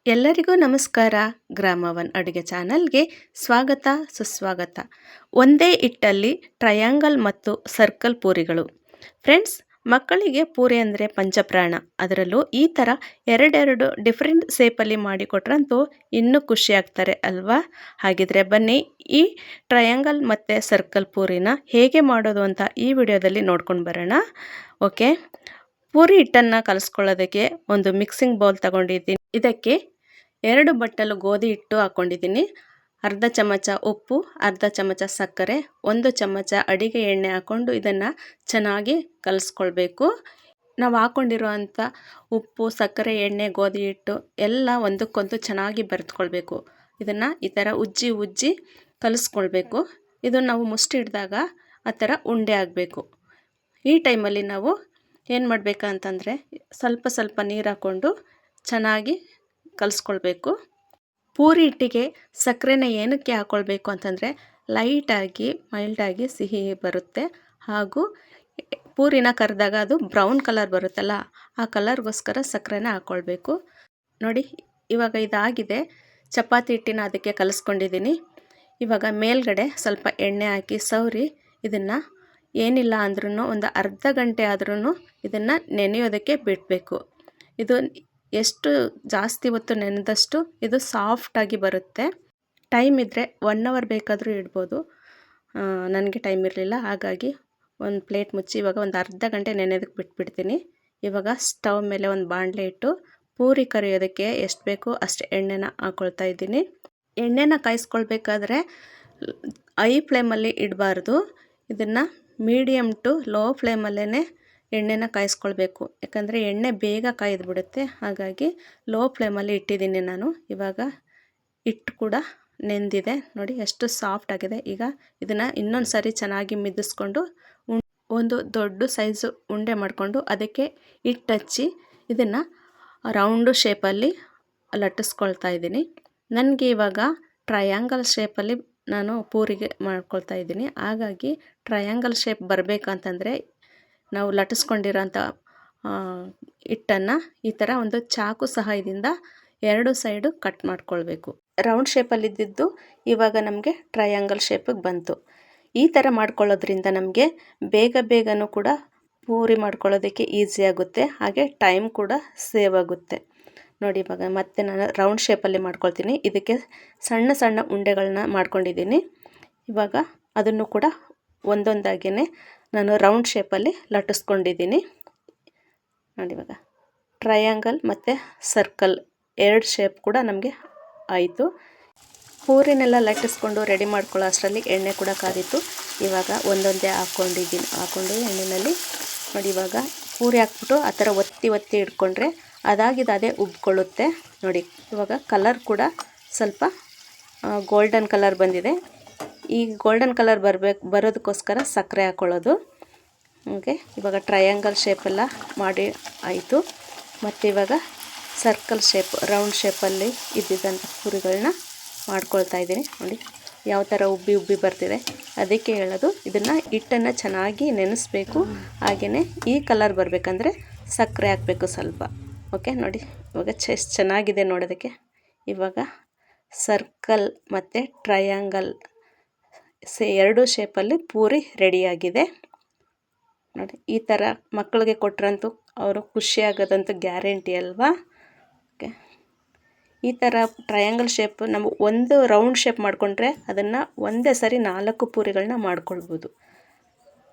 ಎಲ್ಲರಿಗೂ ನಮಸ್ಕಾರ. ಗ್ರಾಮವನ್ ಅಡುಗೆ ಚಾನಲ್ಗೆ ಸ್ವಾಗತ ಸುಸ್ವಾಗತ. ಒಂದೇ ಹಿಟ್ಟಲ್ಲಿ ಟ್ರಯಾಂಗಲ್ ಮತ್ತು ಸರ್ಕಲ್ ಪೂರಿಗಳು. ಫ್ರೆಂಡ್ಸ್, ಮಕ್ಕಳಿಗೆ ಪೂರಿ ಅಂದರೆ ಪಂಚಪ್ರಾಣ. ಅದರಲ್ಲೂ ಈ ಥರ ಎರಡೆರಡು ಡಿಫ್ರೆಂಟ್ ಶೇಪಲ್ಲಿ ಮಾಡಿಕೊಟ್ರಂತೂ ಇನ್ನೂ ಖುಷಿ ಆಗ್ತಾರೆ ಅಲ್ವಾ? ಹಾಗಿದ್ರೆ ಬನ್ನಿ, ಈ ಟ್ರಯಾಂಗಲ್ ಮತ್ತು ಸರ್ಕಲ್ ಪೂರಿನ ಹೇಗೆ ಮಾಡೋದು ಅಂತ ಈ ವಿಡಿಯೋದಲ್ಲಿ ನೋಡ್ಕೊಂಡು ಬರೋಣ. ಓಕೆ, ಪೂರಿ ಹಿಟ್ಟನ್ನು ಕಲಿಸ್ಕೊಳ್ಳೋದಕ್ಕೆ ಒಂದು ಮಿಕ್ಸಿಂಗ್ ಬೌಲ್ ತಗೊಂಡಿದ್ದೀನಿ. ಇದಕ್ಕೆ 2 ಬಟ್ಟಲು ಗೋಧಿ ಹಿಟ್ಟು ಹಾಕ್ಕೊಂಡಿದ್ದೀನಿ, ಅರ್ಧ ಚಮಚ ಉಪ್ಪು, ಅರ್ಧ ಚಮಚ ಸಕ್ಕರೆ, 1 ಚಮಚ ಅಡಿಗೆ ಎಣ್ಣೆ ಹಾಕ್ಕೊಂಡು ಇದನ್ನು ಚೆನ್ನಾಗಿ ಕಲಿಸ್ಕೊಳ್ಬೇಕು. ನಾವು ಹಾಕ್ಕೊಂಡಿರುವಂಥ ಉಪ್ಪು, ಸಕ್ಕರೆ, ಎಣ್ಣೆ, ಗೋಧಿ ಹಿಟ್ಟು ಎಲ್ಲ ಒಂದಕ್ಕೊಂದು ಚೆನ್ನಾಗಿ ಬೆರೆತ್ಕೊಳ್ಬೇಕು. ಇದನ್ನು ಈ ಥರ ಉಜ್ಜಿ ಕಲಿಸ್ಕೊಳ್ಬೇಕು. ಇದನ್ನು ನಾವು ಮುಷ್ಟಿ ಹಿಡಿದಾಗ ಆ ಥರ ಉಂಡೆ ಆಗಬೇಕು. ಈ ಟೈಮಲ್ಲಿ ನಾವು ಏನು ಮಾಡಬೇಕಂತಂದರೆ ಸ್ವಲ್ಪ ನೀರು ಹಾಕ್ಕೊಂಡು ಚೆನ್ನಾಗಿ ಕಲಿಸ್ಕೊಳ್ಬೇಕು. ಪೂರಿ ಹಿಟ್ಟಿಗೆ ಸಕ್ಕರೆನ ಏನಕ್ಕೆ ಹಾಕ್ಕೊಳ್ಬೇಕು ಅಂತಂದರೆ ಲೈಟಾಗಿ ಮೈಲ್ಡಾಗಿ ಸಿಹಿ ಬರುತ್ತೆ, ಹಾಗೂ ಪೂರಿನ ಕರೆದಾಗ ಅದು ಬ್ರೌನ್ ಕಲರ್ ಬರುತ್ತಲ್ಲ, ಆ ಕಲರ್ಗೋಸ್ಕರ ಸಕ್ಕರೆನ ಹಾಕ್ಕೊಳ್ಬೇಕು. ನೋಡಿ, ಇವಾಗ ಇದಾಗಿದೆ. ಚಪಾತಿ ಹಿಟ್ಟಿನ ಅದಕ್ಕೆ ಕಲಿಸ್ಕೊಂಡಿದ್ದೀನಿ. ಇವಾಗ ಮೇಲ್ಗಡೆ ಸ್ವಲ್ಪ ಎಣ್ಣೆ ಹಾಕಿ ಸವರಿ ಇದನ್ನು ಏನಿಲ್ಲ ಅಂದ್ರೂ ಒಂದು ಅರ್ಧ ಗಂಟೆ ಆದ್ರೂ ಇದನ್ನು ನೆನೆಯೋದಕ್ಕೆ ಬಿಡಬೇಕು. ಇದು ಎಷ್ಟು ಜಾಸ್ತಿ ಹೊತ್ತು ನೆನೆದಷ್ಟು ಇದು ಸಾಫ್ಟಾಗಿ ಬರುತ್ತೆ. ಟೈಮ್ ಇದ್ದರೆ 1 ಅವರ್ ಬೇಕಾದರೂ ಇಡ್ಬೋದು. ನನಗೆ ಟೈಮ್ ಇರಲಿಲ್ಲ, ಹಾಗಾಗಿ ಒಂದು ಪ್ಲೇಟ್ ಮುಚ್ಚಿ ಇವಾಗ ಒಂದು ಅರ್ಧ ಗಂಟೆ ನೆನೆಯೋದಕ್ಕೆ ಬಿಟ್ಬಿಡ್ತೀನಿ. ಇವಾಗ ಸ್ಟವ್ ಮೇಲೆ ಒಂದು ಬಾಣಲೆ ಇಟ್ಟು ಪೂರಿ ಕರಿಯೋದಕ್ಕೆ ಎಷ್ಟು ಬೇಕೋ ಅಷ್ಟು ಎಣ್ಣೆನ ಹಾಕ್ಕೊಳ್ತಾ ಇದ್ದೀನಿ. ಎಣ್ಣೆನ ಕಾಯಿಸ್ಕೊಳ್ಬೇಕಾದ್ರೆ ಹೈ ಫ್ಲೇಮಲ್ಲಿ ಇಡಬಾರ್ದು. ಇದನ್ನು ಮೀಡಿಯಮ್ ಟು ಲೋ ಫ್ಲೇಮಲ್ಲೇ ಎಣ್ಣೆನ ಕಾಯಿಸ್ಕೊಳ್ಬೇಕು. ಯಾಕಂದರೆ ಎಣ್ಣೆ ಬೇಗ ಕಾಯ್ದು ಬಿಡುತ್ತೆ, ಹಾಗಾಗಿ ಲೋ ಫ್ಲೇಮಲ್ಲಿ ಇಟ್ಟಿದ್ದೀನಿ ನಾನು. ಇವಾಗ ಹಿಟ್ಟು ಕೂಡ ನೆಂದಿದೆ, ನೋಡಿ ಎಷ್ಟು ಸಾಫ್ಟ್ ಆಗಿದೆ. ಈಗ ಇದನ್ನು ಇನ್ನೊಂದು ಸಾರಿ ಚೆನ್ನಾಗಿ ಮಿದಿಸ್ಕೊಂಡು ಒಂದು ದೊಡ್ಡ ಸೈಜು ಉಂಡೆ ಮಾಡಿಕೊಂಡು ಅದಕ್ಕೆ ಹಿಟ್ಟು ಹಚ್ಚಿ ಇದನ್ನು ರೌಂಡು ಶೇಪಲ್ಲಿ ಲಟ್ಟಿಸ್ಕೊಳ್ತಾ ಇದ್ದೀನಿ. ನನಗೆ ಇವಾಗ ಟ್ರಯಾಂಗಲ್ ಶೇಪಲ್ಲಿ ನಾನು ಪೂರಿಗೆ ಮಾಡ್ಕೊಳ್ತಾ ಇದ್ದೀನಿ. ಹಾಗಾಗಿ ಟ್ರಯಾಂಗಲ್ ಶೇಪ್ ಬರಬೇಕಂತಂದರೆ ನಾವು ಲಟ್ಟಿಸ್ಕೊಂಡಿರೋಂಥ ಹಿಟ್ಟನ್ನು ಈ ಥರ ಒಂದು ಚಾಕು ಸಹಾಯದಿಂದ 2 ಸೈಡು ಕಟ್ ಮಾಡ್ಕೊಳ್ಬೇಕು. ರೌಂಡ್ ಶೇಪಲ್ಲಿದ್ದಿದ್ದು ಇವಾಗ ನಮಗೆ ಟ್ರಯಾಂಗಲ್ ಶೇಪಿಗೆ ಬಂತು. ಈ ಥರ ಮಾಡ್ಕೊಳ್ಳೋದ್ರಿಂದ ನಮಗೆ ಬೇಗನೂ ಕೂಡ ಪೂರಿ ಮಾಡ್ಕೊಳ್ಳೋದಕ್ಕೆ ಈಸಿ ಆಗುತ್ತೆ, ಹಾಗೆ ಟೈಮ್ ಕೂಡ ಸೇವ್ ಆಗುತ್ತೆ. ನೋಡಿ, ಇವಾಗ ಮತ್ತೆ ನಾನು ರೌಂಡ್ ಶೇಪಲ್ಲಿ ಮಾಡ್ಕೊಳ್ತೀನಿ. ಇದಕ್ಕೆ ಸಣ್ಣ ಉಂಡೆಗಳನ್ನ ಮಾಡ್ಕೊಂಡಿದ್ದೀನಿ. ಇವಾಗ ಅದನ್ನು ಕೂಡ ಒಂದೊಂದಾಗಿಯೇ ನಾನು ರೌಂಡ್ ಶೇಪಲ್ಲಿ ಲಟ್ಟಿಸ್ಕೊಂಡಿದ್ದೀನಿ. ನೋಡಿ, ಇವಾಗ ಟ್ರಯಾಂಗಲ್ ಮತ್ತು ಸರ್ಕಲ್ 2 ಶೇಪ್ ಕೂಡ ನಮಗೆ ಆಯಿತು. ಪೂರಿನೆಲ್ಲ ಲಟ್ಟಿಸ್ಕೊಂಡು ರೆಡಿ ಮಾಡ್ಕೊಳ್ಳೋ ಅಷ್ಟರಲ್ಲಿ ಎಣ್ಣೆ ಕೂಡ ಕಾದಿತ್ತು. ಇವಾಗ ಒಂದೊಂದೇ ಹಾಕ್ಕೊಂಡು ಎಣ್ಣೆಯಲ್ಲಿ ನೋಡಿ, ಇವಾಗ ಪೂರಿ ಹಾಕ್ಬಿಟ್ಟು ಆ ಥರ ಒತ್ತಿ ಇಟ್ಕೊಂಡ್ರೆ ಅದೇ ಉಬ್ಕೊಳ್ಳುತ್ತೆ. ನೋಡಿ, ಇವಾಗ ಕಲರ್ ಕೂಡ ಸ್ವಲ್ಪ ಗೋಲ್ಡನ್ ಕಲರ್ ಬಂದಿದೆ. ಈ ಗೋಲ್ಡನ್ ಕಲರ್ ಬರೋದಕ್ಕೋಸ್ಕರ ಸಕ್ಕರೆ ಹಾಕ್ಕೊಳ್ಳೋದು. ಓಕೆ, ಇವಾಗ ಟ್ರಯಾಂಗಲ್ ಶೇಪೆಲ್ಲ ಮಾಡಿ ಆಯಿತು. ಮತ್ತು ಇವಾಗ ಸರ್ಕಲ್ ಶೇಪ್, ರೌಂಡ್ ಶೇಪಲ್ಲಿ ಇದ್ದಿದ್ದಂಥ ಪೂರಿಗಳನ್ನ ಮಾಡ್ಕೊಳ್ತಾ ಇದ್ದೀನಿ. ನೋಡಿ ಯಾವ ಥರ ಉಬ್ಬಿ ಬರ್ತಿದೆ. ಅದಕ್ಕೆ ಹೇಳೋದು, ಇದನ್ನು ಹಿಟ್ಟನ್ನು ಚೆನ್ನಾಗಿ ನೆನೆಸ್ಬೇಕು. ಹಾಗೆಯೇ ಈ ಕಲರ್ ಬರಬೇಕಂದ್ರೆ ಸಕ್ಕರೆ ಹಾಕಬೇಕು ಸ್ವಲ್ಪ. ಓಕೆ, ನೋಡಿ ಇವಾಗ ಚೆನ್ನಾಗಿದೆ ನೋಡೋದಕ್ಕೆ. ಇವಾಗ ಸರ್ಕಲ್ ಮತ್ತು ಟ್ರಯಾಂಗಲ್ 2 ಶೇಪಲ್ಲಿ ಪೂರಿ ರೆಡಿಯಾಗಿದೆ. ನೋಡಿ, ಈ ಥರ ಮಕ್ಕಳಿಗೆ ಕೊಟ್ರಂತೂ ಅವರು ಖುಷಿಯಾಗೋದಂತೂ ಗ್ಯಾರಂಟಿ ಅಲ್ವಾ? ಓಕೆ, ಈ ಥರ ಟ್ರಯಾಂಗಲ್ ಶೇಪ್ ನಾವು ಒಂದು ರೌಂಡ್ ಶೇಪ್ ಮಾಡಿಕೊಂಡ್ರೆ ಅದನ್ನು ಒಂದೇ ಸರಿ 4 ಪೂರಿಗಳನ್ನ ಮಾಡ್ಕೊಳ್ಬೋದು.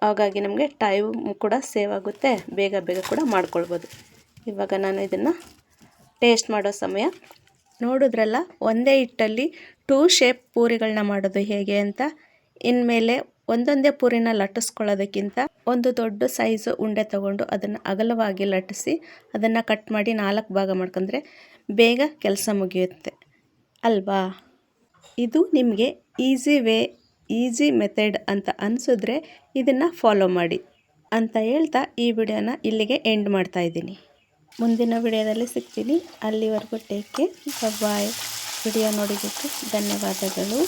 ಹಾಗಾಗಿ ನಮಗೆ ಟೈಮ್ ಕೂಡ ಸೇವ್ ಆಗುತ್ತೆ, ಬೇಗ ಕೂಡ ಮಾಡ್ಕೊಳ್ಬೋದು. ಇವಾಗ ನಾನು ಇದನ್ನು ಟೇಸ್ಟ್ ಮಾಡೋ ಸಮಯ. ನೋಡಿದ್ರಲ್ಲ, ಒಂದೇ ಹಿಟ್ಟಲ್ಲಿ 2 ಶೇಪ್ ಪೂರಿಗಳನ್ನ ಮಾಡೋದು ಹೇಗೆ ಅಂತ. ಇನ್ಮೇಲೆ ಒಂದೊಂದೇ ಪೂರಿನ ಲಟ್ಟಿಸ್ಕೊಳ್ಳೋದಕ್ಕಿಂತ ಒಂದು ದೊಡ್ಡ ಸೈಜು ಉಂಡೆ ತಗೊಂಡು ಅದನ್ನು ಅಗಲವಾಗಿ ಲಟ್ಟಿಸಿ ಅದನ್ನು ಕಟ್ ಮಾಡಿ 4 ಭಾಗ ಮಾಡ್ಕೊಂಡ್ರೆ ಬೇಗ ಕೆಲಸ ಮುಗಿಯುತ್ತೆ ಅಲ್ವಾ? ಇದು ನಿಮಗೆ ಈಸಿ ಮೆಥಡ್ ಅಂತ ಅನಿಸಿದ್ರೆ ಇದನ್ನು ಫಾಲೋ ಮಾಡಿ ಅಂತ ಹೇಳ್ತಾ ಈ ವಿಡಿಯೋನ ಇಲ್ಲಿಗೆ ಎಂಡ್ ಮಾಡ್ತಾ ಇದ್ದೀನಿ. ಮುಂದಿನ ವಿಡಿಯೋದಲ್ಲಿ ಸಿಗ್ತೀನಿ. ಅಲ್ಲಿವರೆಗೂ ಟೇಕ್ ಕೇರ್, ಬಾಯ್. ವಿಡಿಯೋ ನೋಡಿದ್ದಕ್ಕೆ ಧನ್ಯವಾದಗಳು.